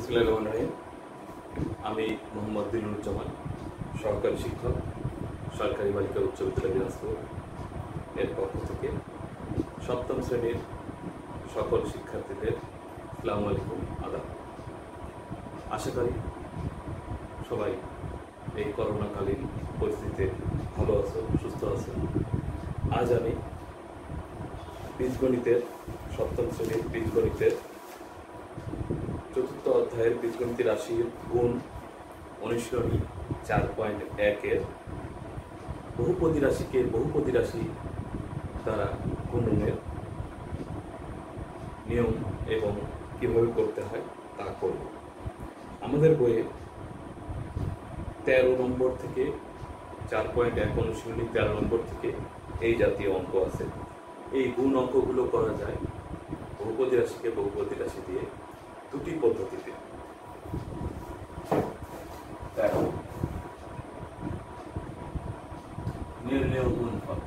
বিসমিল্লাহির আমি মোহাম্মদ দিলুরুজ্জামান, সহকারী শিক্ষক, সরকারি বালিকা উচ্চ বিদ্যালয় দিনাজপুর এর পক্ষ থেকে সপ্তম শ্রেণীর সকল শিক্ষার্থীদের আসসালামু আলাইকুম, আদাব। আশা করি সবাই এই করোনাকালীন পরিস্থিতিতে ভালো আছো, সুস্থ আছো। আজ আমি বীজগণিতের সপ্তম শ্রেণীর বীজগণিতের চতুর্থ অধ্যায়ের বীজগণিত রাশির গুণ অনুশীলনী 4.1 বহুপদী রাশিকে বহুপদী রাশি দ্বারা গুণনের নিয়ম এবং কিভাবে করতে হয় তা করব। আমাদের বইয়ে 13 নম্বর থেকে 4.1 অনুশীলনী 13 নম্বর থেকে এই জাতীয় অঙ্ক আছে। এই গুণ অঙ্কগুলো করা যায় বহুপদী রাশিকে বহুপদী রাশি দিয়ে দুটি পদ্ধতিতে। নির্ণেয় গুণফল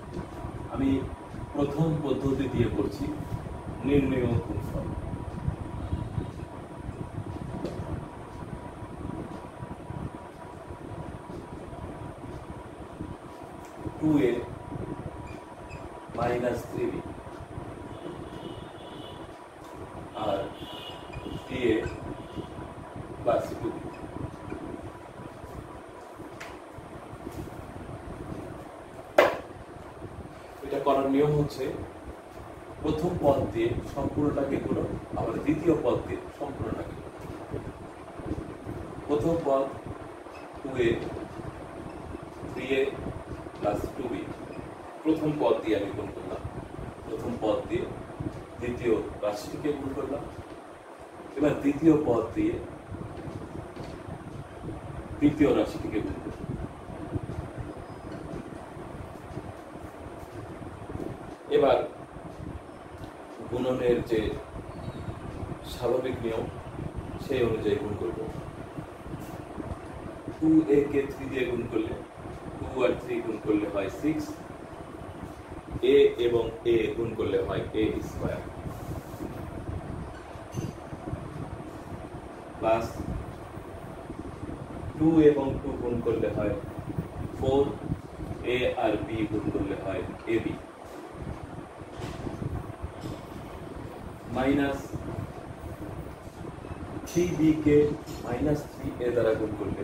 আমি প্রথম পদ্ধতি দিয়ে করছি। নির্ণেয় গুণফল টু এ মাইনাস 3b আর 3a প্লাস 2b। এটা করার নিয়ম হচ্ছে প্রথম পদ দিয়ে সম্পূর্ণটাকে গুণ, আবার দ্বিতীয় পদ দিয়ে সম্পূর্ণটাকে গুণ। প্রথম পদ 2a 3a প্লাস 2b, প্রথম পদ দিয়ে আমি গুণ করলাম, প্রথম পদ দিয়ে দ্বিতীয় রাশিকে গুণ করলাম। এবার দ্বিতীয় পদ দিয়ে তৃতীয় রাশিটিকে গুণ করলাম। এবার গুণনের যে স্বাভাবিক নিয়ম সেই অনুযায়ী গুণ করব। 2a কে 3 দিয়ে গুণ করলে 2 আর 3 গুণ করলে হয় 6, a এবং a গুণ করলে হয় a স্কয়ার, প্লাস 2 এবং 2 গুণ করলে হয় 4, a আর b গুণ করলে হয় ab, মাইনাস 3b কে মাইনাস 3a দ্বারা গুণ করলে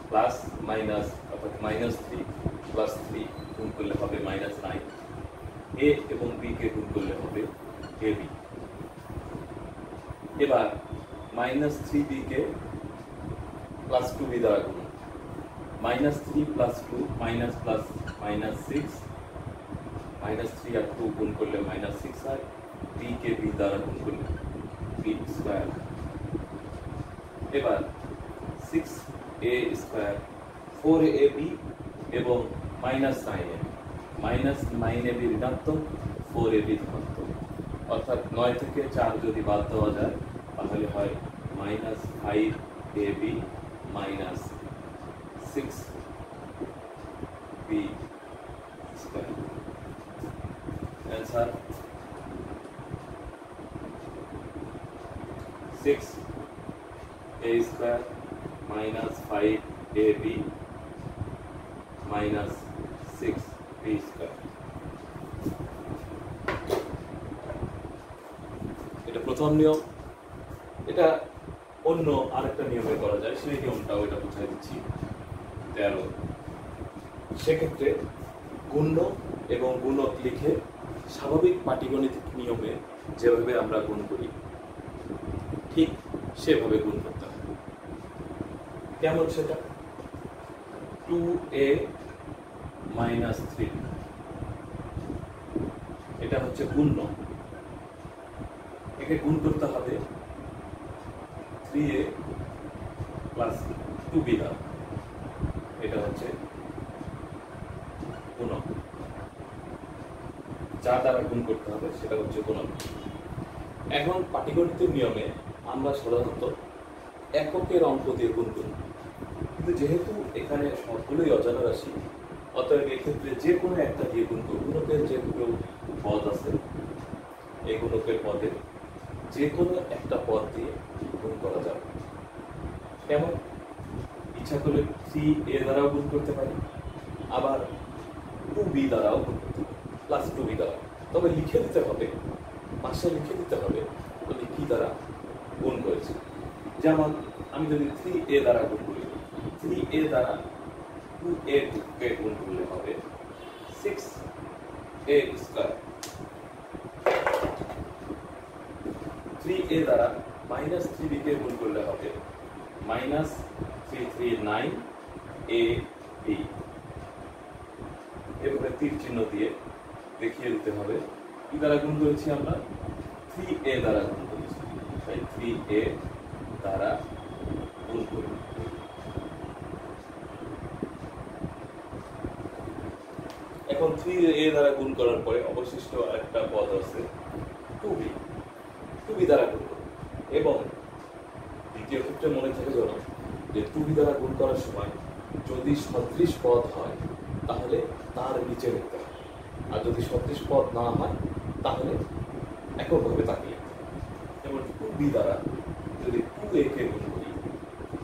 প্লাস মাইনাস অর্থাৎ মাইনাস 3 প্লাস 3 গুণ করলে হবে মাইনাস 9, a এবং b কে গুণ করলে হবে ab। এবার minus 3b k plus 2b দ্বারা গুণ, minus 3 plus 2 minus plus minus 6, minus 3 আর 2 গুণ করলে মাইনাস 6 হয়, b কে b দ্বারা গুণ করলে b স্কয়ার। এবার 6a স্কয়ার 4ab এবং মাইনাস 9ab, মাইনাস 9ab ঋণাত্মক 4ab ধনাত্মক, অর্থাৎ 9 থেকে 4 যদি বাদ দেওয়া যায় তাহলে হয় minus 5ab minus 6b square. Answer 6a square minus 5ab minus 6b square. এটা প্রথম নিয়ম। এটা অন্য আরেকটা নিয়মে করা যায়, সেই নিয়মটাও এটা বুঝাই দিচ্ছি। 13 সেক্ষেত্রে গুণ্য এবং গুণক লিখে স্বাভাবিক পাটিগণিতিক নিয়মে যেভাবে আমরা গুণ করি ঠিক সেভাবে গুণ করতে হবে। কেমন সেটা? 2a মাইনাস 3 এটা হচ্ছে গুণ্য, একে গুণ করতে হবে 3a প্লাস 2b দ্বারা, এটা হচ্ছে গুণক। যা দ্বারা গুণ করতে হবে সেটা হচ্ছে গুণক। এখন পাটিগণিতের নিয়মে আমরা সাধারণত এককের অঙ্ক দিয়ে গুণ করি, কিন্তু যেহেতু এখানে সবগুলোই অজানা রাশি, অতএব এক্ষেত্রে যে কোনো একটা দিয়ে গুণ করব। গুণকের যে দুটো পদ আছে এই গুণকের পদে যে কোনো একটা পদ দিয়ে গুণ করা যাবে। কেমন? ইচ্ছা করলে 3a দ্বারাও গুণ করতে পারি, আবার 2b দ্বারাও গুণ করতে পারি, প্লাস 2b দ্বারা। তবে লিখে দিতে হবে, পাশে লিখে দিতে হবে আমি কি দ্বারা গুণ করেছি। যেমন আমি যদি 3a দ্বারা গুণ করি, 3a দ্বারা 2a কে গুণ করলে হবে 6a স্কয়ার। 3a দ্বারা মাইনাস 3b কে গুণ করলে হবে মাইনাস 339ab। এভাবে তীর চিহ্ন দিয়ে দেখিয়ে দিতে হবে কি দ্বারা গুণ করেছি আমরা, 3a দ্বারা গুণ করেছি, তাই 3a দ্বারা গুণ করি। এখন 3a দ্বারা গুণ করার পরে অবশিষ্ট একটা পদ আছে 2b, 2b দ্বারা গুণ করব। এবং দ্বিতীয় ক্ষেত্রে মনে থাকে যেন যে 2b দ্বারা গুণ করার সময় যদি সদৃশ পদ হয় তাহলে তার নিচে লিখতে হবে, আর যদি সদৃশ পদ না হয় তাহলে এককভাবে তাকে লিখতে হবে। যেমন 2b দ্বারা যদি 2a কে গুণ করি,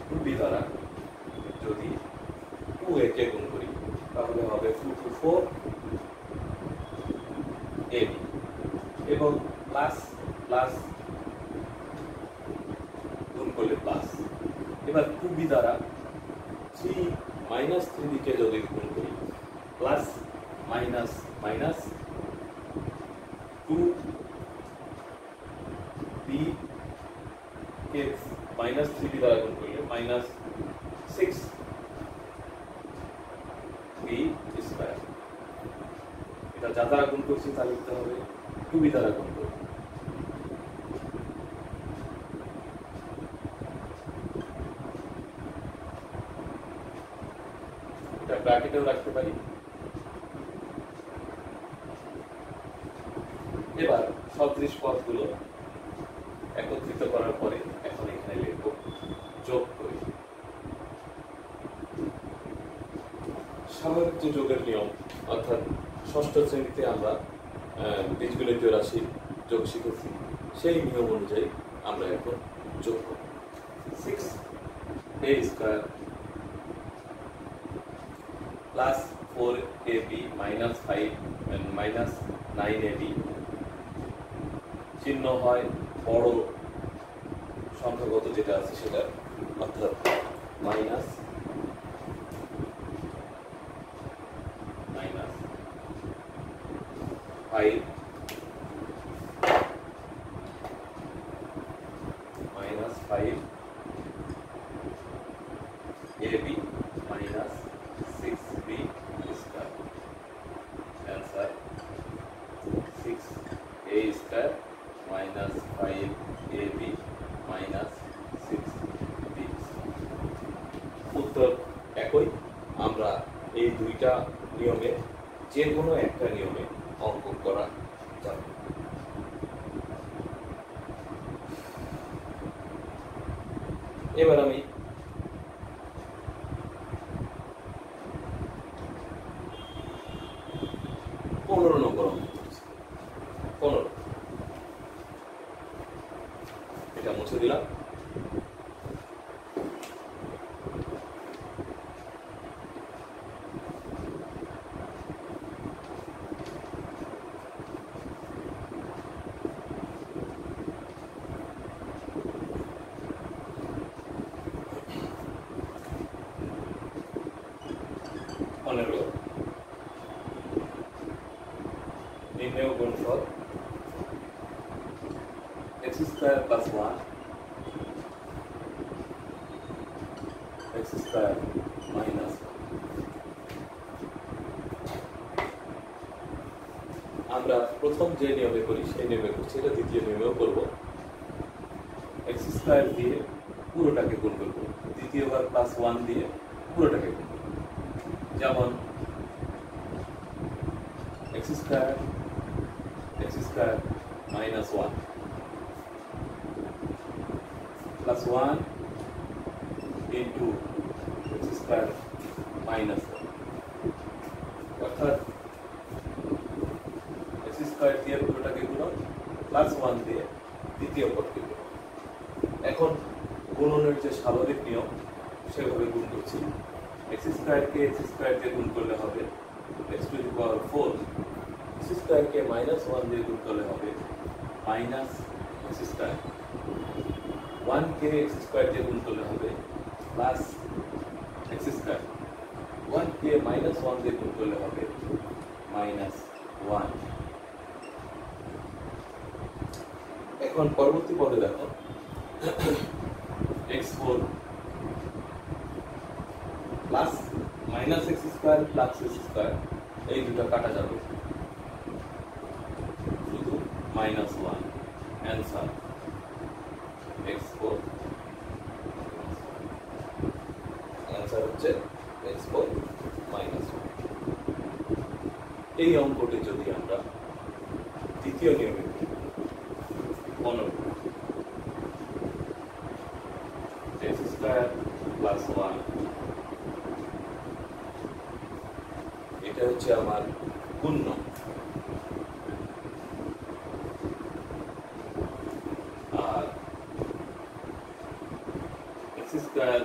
2b দ্বারা যদি 2a কে গুণ করি তাহলে হবে 2 to 4 ab, এবং প্লাস প্লাস গুণ করলে প্লাস। এবার 2b দ্বারা 3 মাইনাস 3b কে যদি গুণ করি, প্লাস মাইনাস মাইনাস 2b কে মাইনাস 3b দ্বারা গুণ করলে মাইনাস 6b স্কয়ার। এটা যা দ্বারা গুণ করছি তা লিখতে হবে 2b দ্বারা গুণ করব। এটা ব্র্যাকেটেও রাখতে পারি। এবার সদৃশ পদগুলো একত্রিত করার পরে এখন এখানে লিখব যোগ করি। স্বাভাবিক যে যোগের নিয়ম, অর্থাৎ ষষ্ঠ শ্রেণীতে আমরা বীজগণিতীয় রাশি যোগ শিখেছি, সেই নিয়ম অনুযায়ী আমরা এখন যোগ করব। 6a square plus 4ab minus 5 minus 9ab, চিহ্ন হয় বড় সংখ্যাগত যেটা আছে সেটা, অর্থাৎ minus minus 5 minus 5 ab minus 6b square. Answer 6a square minus 5ab minus 6b। উত্তর একই। আমরা এই দুইটা নিয়মে যে কোনো একটা নিয়মে অঙ্ক করা যাবে। এবার আমি 15 নম্বর অঙ্ক করছি। 15 এটা মুছে দিলাম। নির্ণয় গুণফল x square plus 1 x square minus 1। আমরা প্রথম যে নিয়মে করি সেই নিয়মে করছি, এটা দ্বিতীয় নিয়মেও করব। x স্কয়ার দিয়ে পুরোটাকে গুণ করব, দ্বিতীয়বার প্লাস 1 দিয়ে পুরোটাকে গুণ করব। যেমন x square minus 1 plus 1 into x square minus 1, অর্থাৎ x স্কয়ার দিয়ে পুরোটাকে গুণ প্লাস 1 দিয়ে দ্বিতীয় পদকে গুণ। এখন গুণনের যে স্বাভাবিক নিয়ম সেভাবে গুণ করছি। এক্স স্কোয়ারকে এক্স স্কোয়ার দিয়ে গুণ করলে হবে x to the power 4, x স্কোয়ারকে -1 দিয়ে গুণ করলে হবে মাইনাস এক্স স্কোয়ার, 1 কে এক্স স্কোয়ার দিয়ে গুণ করলে হবে প্লাস এক্স স্কোয়ার, 1 কে -1 দিয়ে গুণ করলে হবে -1। এখন পরবর্তী পদে দেখো x4 plus minus x square plus x square, এই দুটো কাটা যাবে, শুধু -1। অ্যান্সার x4, অ্যান্সার হচ্ছে x4 -1। এই অঙ্কটি যদি আমরা দ্বিতীয় নিয়মে অনুরূপ x স্কয়ার প্লাস 1, এটা হচ্ছে আমার গুণ্য, আর x স্কয়ার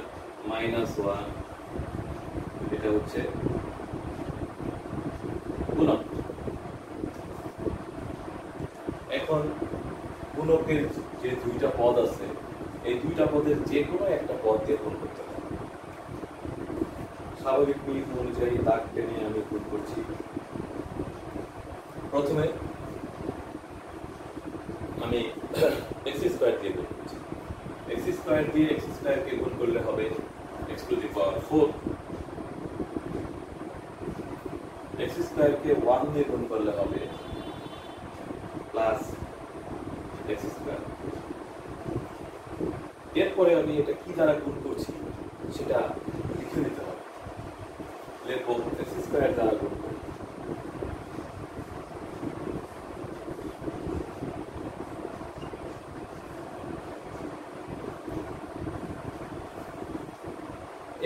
-1 এটা হচ্ছে গুণক। এখন গুণকের যে দুইটা পদ আছে এই দুইটা পদের যে কোনো একটা পদ দিয়ে গুণ করতে হবে। স্বাভাবিক নিয়ম অনুযায়ী দাগ টেনে আমি গুণ করছি। প্রথমে আমি এক্স স্কোয়ার দিয়ে গুণ করছি। এক্স স্কোয়ার দিয়ে এক্স স্কোয়ারকে গুণ করলে হবে x to the power 4, x স্কোয়ারকে 1 দিয়ে গুণ করলে হবে প্লাস এক্স স্কোয়ার। এরপরে আমি এটা কি দ্বারা গুণ করছি সেটা লিখে নিতে হবে। লিখবো এক্স স্কোয়ার দ্বারা গুণ করব,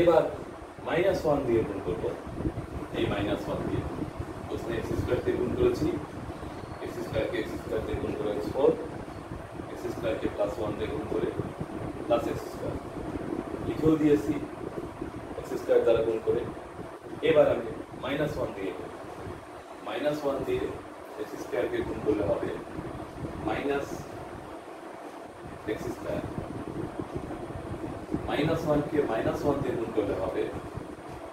এবার -1 দিয়ে গুণ করব। এই -1 দিয়ে প্রথমে এক্স স্কোয়ার দিয়ে গুণ করেছি, এক্স স্কোয়ারকে এক্স স্কোয়ার দিয়ে গুণ করে x4, এক্স স্কোয়ারকে +1 দিয়ে গুণ করে প্লাস এক্স স্কোয়ার লিখেও দিয়েছি এক্স স্কোয়ার দ্বারা গুণ করে। এবার আমি -1 দিয়ে -1 দিয়ে এক্স স্কোয়ারকে গুণ করলে হবে মাইনাস এক্স স্কোয়ার, -1কে -1 দিয়ে গুণ করলে হবে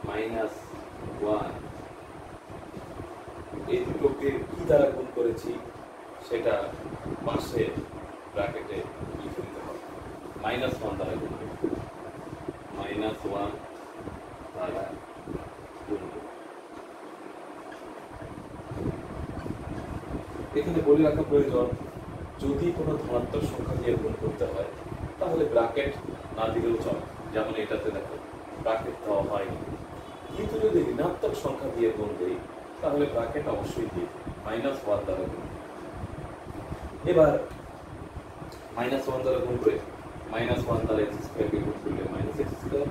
-1। এই দুটোকে কি দ্বারা গুণ করেছি সেটা পাশে ব্র্যাকেটে লিখে দিতে হবে। -1 দ্বারা গুণ করব, -1 দ্বারা গুণ করব। এখানে বলে রাখা প্রয়োজন, যদি কোনো ধনাত্মক সংখ্যা দিয়ে গুণ করতে হয় তাহলে ব্র্যাকেট না দিলেও চলে, যেমন এটাতে দেখো ব্র্যাকেট দেওয়া হয়নি। কিন্তু যদি ঋণাত্মক সংখ্যা দিয়ে গুণ দেই তাহলে ব্র্যাকেট অবশ্যই দিই, -1 দ্বারা গুণ। এবার -1 দ্বারা গুণ করে -1 দ্বারা এক্স স্কোয়ারকে গুণ করলে -x স্কোয়ার,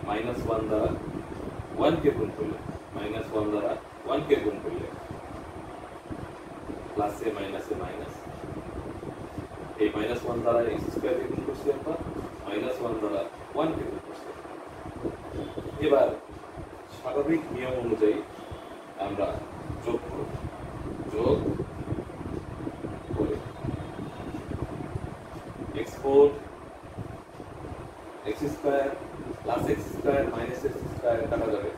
-1 দ্বারা 1কে গুণ করলে -1 দ্বারা 1কে গুণ করলে প্লাসে মাইনাসে মাইনাস, এই -1 দ্বারা এক্স স্কোয়ারকে গুণ করছি একবার, -1 দ্বারা 1কে গুণ করছি। এবার স্বাভাবিক নিয়ম অনুযায়ী আমরা যোগ করব, যোগ করে x4 x square plus x square minus x square কাটা যাবে,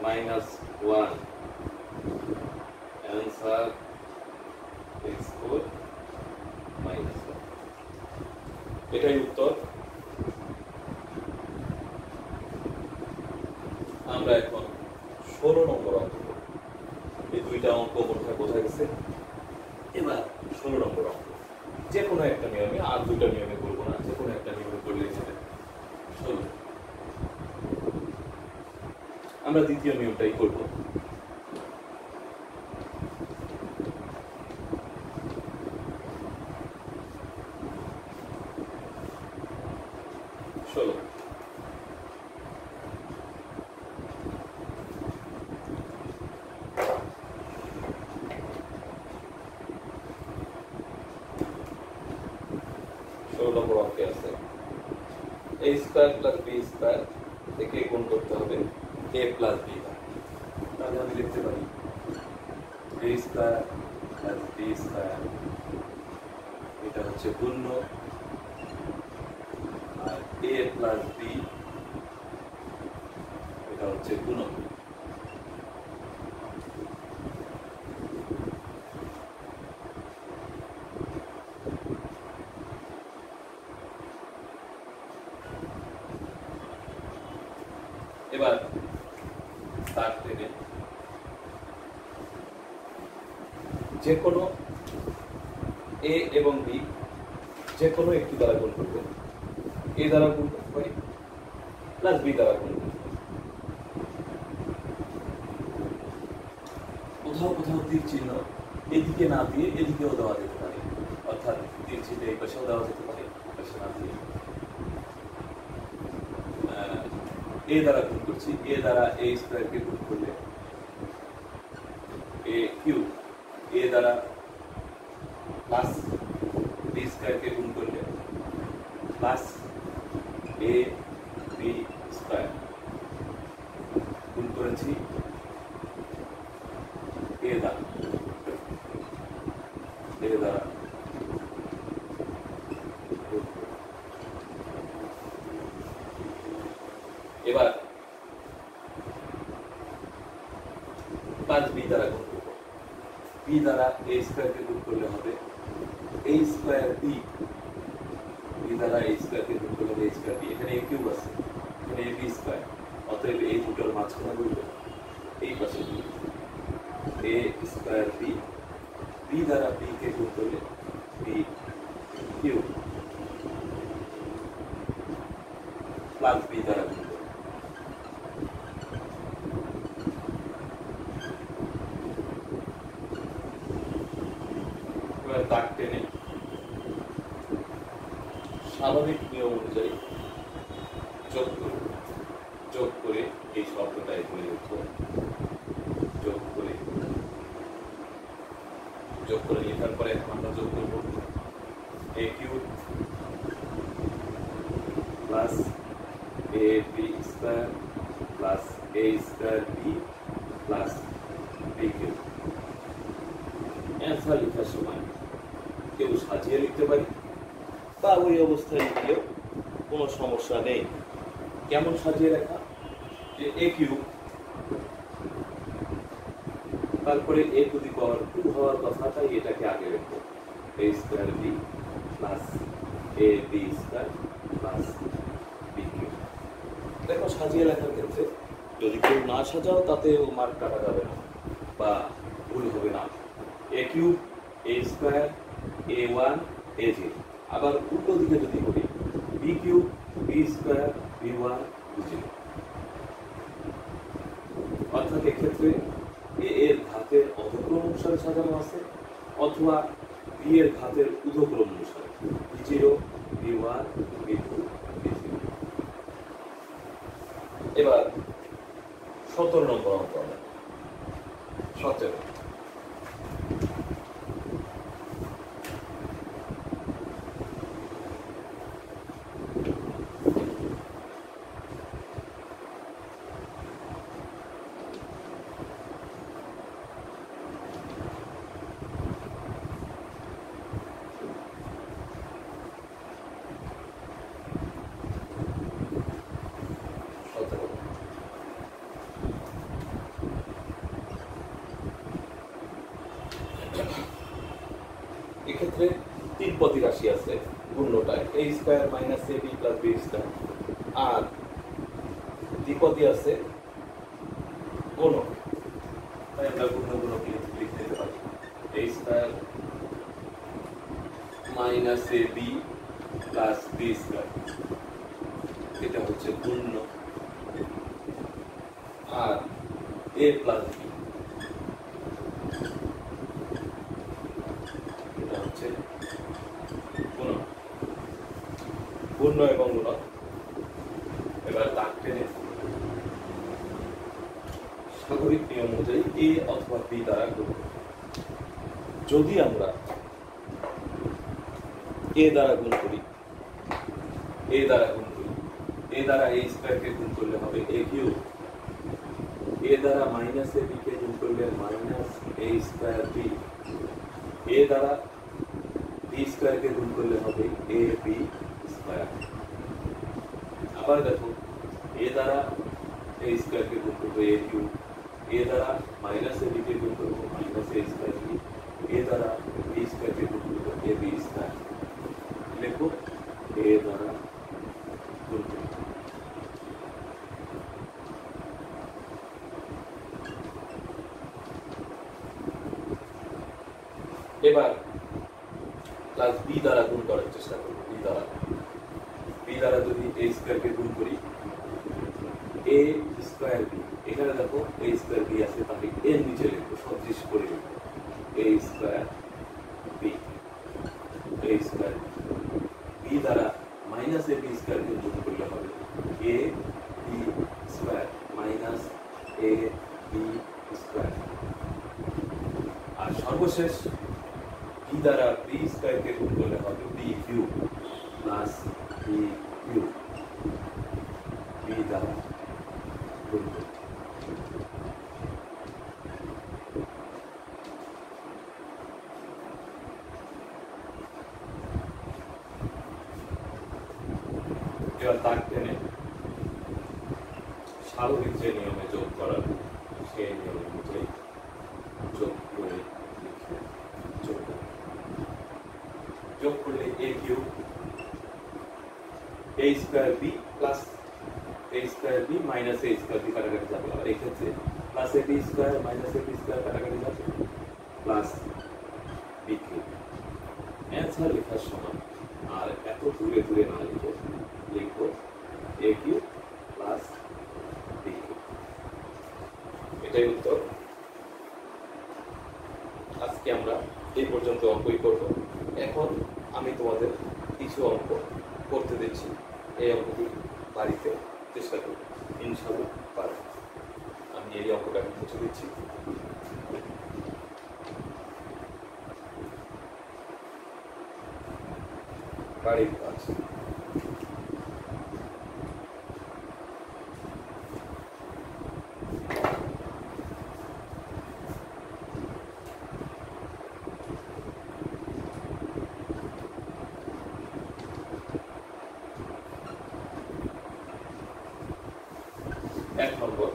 -1। Answer x4 -1। এটাই উত্তর। আমরা এখন 16 নম্বর অঙ্ক করব। এই দুইটা অঙ্ক মনে বোঝা গেছে। এবার 16 নম্বর অঙ্ক যে কোনো একটা নিয়মে, আর দুইটা নিয়মে করব না, যে কোনো একটা নিয়মে করলেই চলে। 16 আমরা দ্বিতীয় নিয়মটাই করব। নম্বর অঙ্কে আছে a square plus b square একে গুণ করতে হবে a প্লাস b দ্বারা। তাহলে আমি লিখতে পারি a square plus b square, এটা হচ্ছে গুণ্য, আর a প্লাস b এটা হচ্ছে গুণক। এবার তার থেকে যে কোনো এ এবং বি যে কোনো একটি দ্বারা গুণ করবো, এ দ্বারা গুণ করতে পারি প্লাস বি দ্বারা গুণ করতে পারি। কোথাও কোথাও তীর চিহ্ন এদিকে না দিয়ে এদিকেও দেওয়া যেতে পারে, অর্থাৎ তীর চিহ্ন এই পাশেও দেওয়া যেতে পারে, পাশে না দিয়ে। এ দ্বারা গুণ করছি, এ দ্বারা এ স্কয়ারকে গুণ করলে এ কিউব, এ দ্বারা প্লাস বি স্কয়ারকে গুণ করলে প্লাস এ বি স্কয়ার, গুণ করেছি এ দ্বারা, এ দ্বারা এবার প্লাস বি দ্বারা গুণ করব, বি দ্বারা এ স্কয়ারকে গুণ করলে হবে এ স্কয়ার বি, বি দ্বারা এ স্কয়ারকে গুণ করলে হবে এ স্কয়ার বি। এখানে এ কিউব আছে, এখানে এ বি স্কয়ার, অতএব এই দুটোর মাঝখানে বলবে এই পাশে এ স্কয়ার বি, বি দ্বারা বি কে গুণ করলে বি কিউব প্লাস বি দ্বারা গুণ করলে। দাগ টেনে স্বাভাবিক নিয়ম অনুযায়ী যোগ করব, যোগ করে এই শব্দটা এখানে লিখব, যোগ করে লেখার পরে এখন আমরা যোগ করব a cube plus a b square plus a square b plus b cube. Answer লেখার সময় কেউ সাজিয়ে লিখতে পারি বা ওই অবস্থায় লিখলেও কোনো সমস্যা নেই। কেমন সাজিয়ে লেখা? যে এ কিউব তারপরে এ টু দি পাওয়ার 2 হওয়ার কথা, তাই এটাকে আগে লিখবো a square b plus a b square plus b cube. দেখো সাজিয়ে লেখার ক্ষেত্রে যদি কেউ না সাজাও তাতেও মার্ক কাটা যাবে না বা ভুল হবে না। A cube a square a one a zero, আবার উল্টো দিকে যদি করি b cube b square b one b zero, অর্থাৎ এক্ষেত্রে এ এর ঘাতের অধক্রম অনুসারে সাজানো আছে অথবা বি এর ঘাতের ঊর্ধ্বক্রম অনুসারে b zero b one b two b three. এবার 17 নম্বর অঙ্ক, 17 এক্ষেত্রে তিন পদী রাশি আছে গুণ্যটায় এ square minus a B plus B square, আর দ্বিপদী আছে গুণক, তাই আমরা গুণক লিখে দিতে পারি এ square minus a B plus B square, এটা হচ্ছে গুণ্য, আর এ প্লাস বি এটা হচ্ছে গুণক, গুণ্য এবং গুণক। এবার দাগ টেনে স্বাভাবিক নিয়ম অনুযায়ী এ অথবা বি দ্বারা গুণ করব। যদি আমরা এ দ্বারা গুণ করি, এ দ্বারা গুণ করি এ দ্বারা এ স্কয়ারকে গুণ করলে হবে এ কিউব, এ দ্বারা মাইনাস এ বি কে গুণ করলে মাইনাস এ স্কয়ার বি, এ দ্বারা বি স্কয়ারকে গুণ করলে হবে এ বি স্কয়ার। আবার দেখো এ দ্বারা এ স্কয়ারকে গুণ করবো এ কিউব, এ দ্বারা মাইনাস এ বি কে গুণ করবো মাইনাস এ স্কয়ার বি, এ দ্বারা বি স্কয়ারকে গুণ করবো এ বি স্কয়ার। লিখো এ দ্বারা গুণ করবো। এবার প্লাস বি দ্বারা গুণ করার চেষ্টা করবো। বি দ্বারা যদি এ স্কয়ারকে গুণ করি এ স্কয়ার বি, এখানে দেখো এ স্কয়ার বি আছে, তাহলে এর নিচে লিখবো, সদৃশ করে লিখবো a square b, a square b দ্বারা মাইনাস এ বি স্কয়ারকে গুণ করলে হবে a b square minus a b square. আর সর্বশেষ বি দ্বারা বি স্কয়ারকে গুণ করলে হবে b cube plus b cube, b দ্বারা গুণ করব। এবার দাগ টেনে স্বাভাবিক যে নিয়মে যোগ করার সেই নিয়ম অনুযায়ী যোগ করে যোগ করলে এ cube a square b plus a square B minus A square B কাটাকাটি যাবে, আর এই ক্ষেত্রে plus a b square minus a b square কাটাকাটি যাবে প্লাস বি কিউব। অ্যান্সার লেখার সময় আর এত দূরে দূরে না লিখে লিখবো এ কিউব প্লাস বি কিউব, এটাই উত্তর। আজকে আমরা এই পর্যন্ত অঙ্কই করব। এখন আমি তোমাদের কিছু অঙ্ক করতে দিচ্ছি, এই অঙ্কটি বাড়িতে চেষ্টা করব, ইনশাআল্লাহ পারব। আমি এই অঙ্কটা মুছে দিচ্ছি। বাড়ির কাজ এক নম্বর,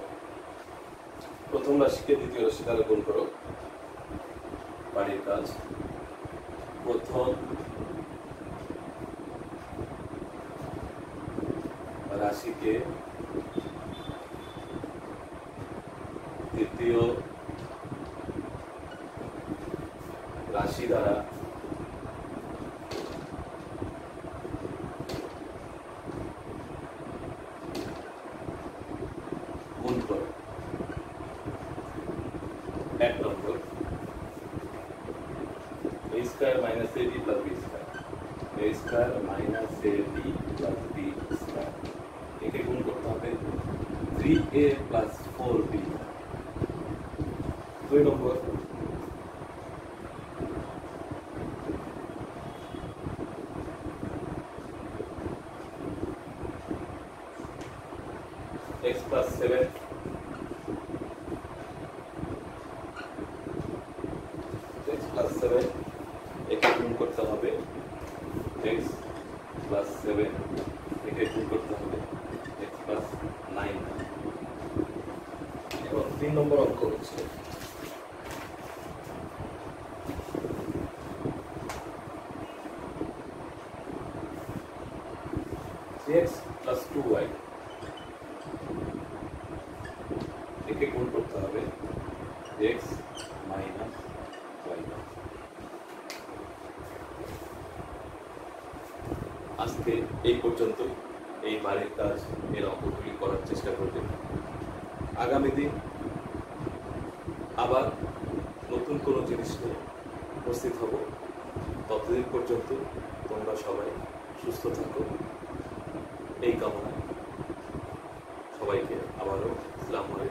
প্রথম রাশিকে দ্বিতীয় রাশি দ্বারা গুণ করো। বাড়ির কাজ, প্রথম রাশিকে দ্বিতীয় রাশি দ্বারা গুণ করো। এক নম্বর, a square minus ab plus b square, a square minus ab plus b square, একে গুণ করতে হবে 3a প্লাস 4b। দুই নম্বর, x প্লাস 7 x প্লাস 7, একে গুণ করতে হবে x প্লাস 7, একে গুণ করতে হবে x প্লাস 9। এবং 3 নম্বর অঙ্ক হচ্ছে x প্লাস 2y, একে গুণ করতে হবে x মাইনাস y। আজকে এই পর্যন্ত, এই বাড়ির কাজ এর অঙ্কগুলি করার চেষ্টা করবেন। আগামী দিন আবার নতুন কোনো জিনিস নিয়ে উপস্থিত হব। ততদিন পর্যন্ত তোমরা সবাই সুস্থ থাকো, এই কামনায় সবাইকে আবারও আসসালামু আলাইকুম।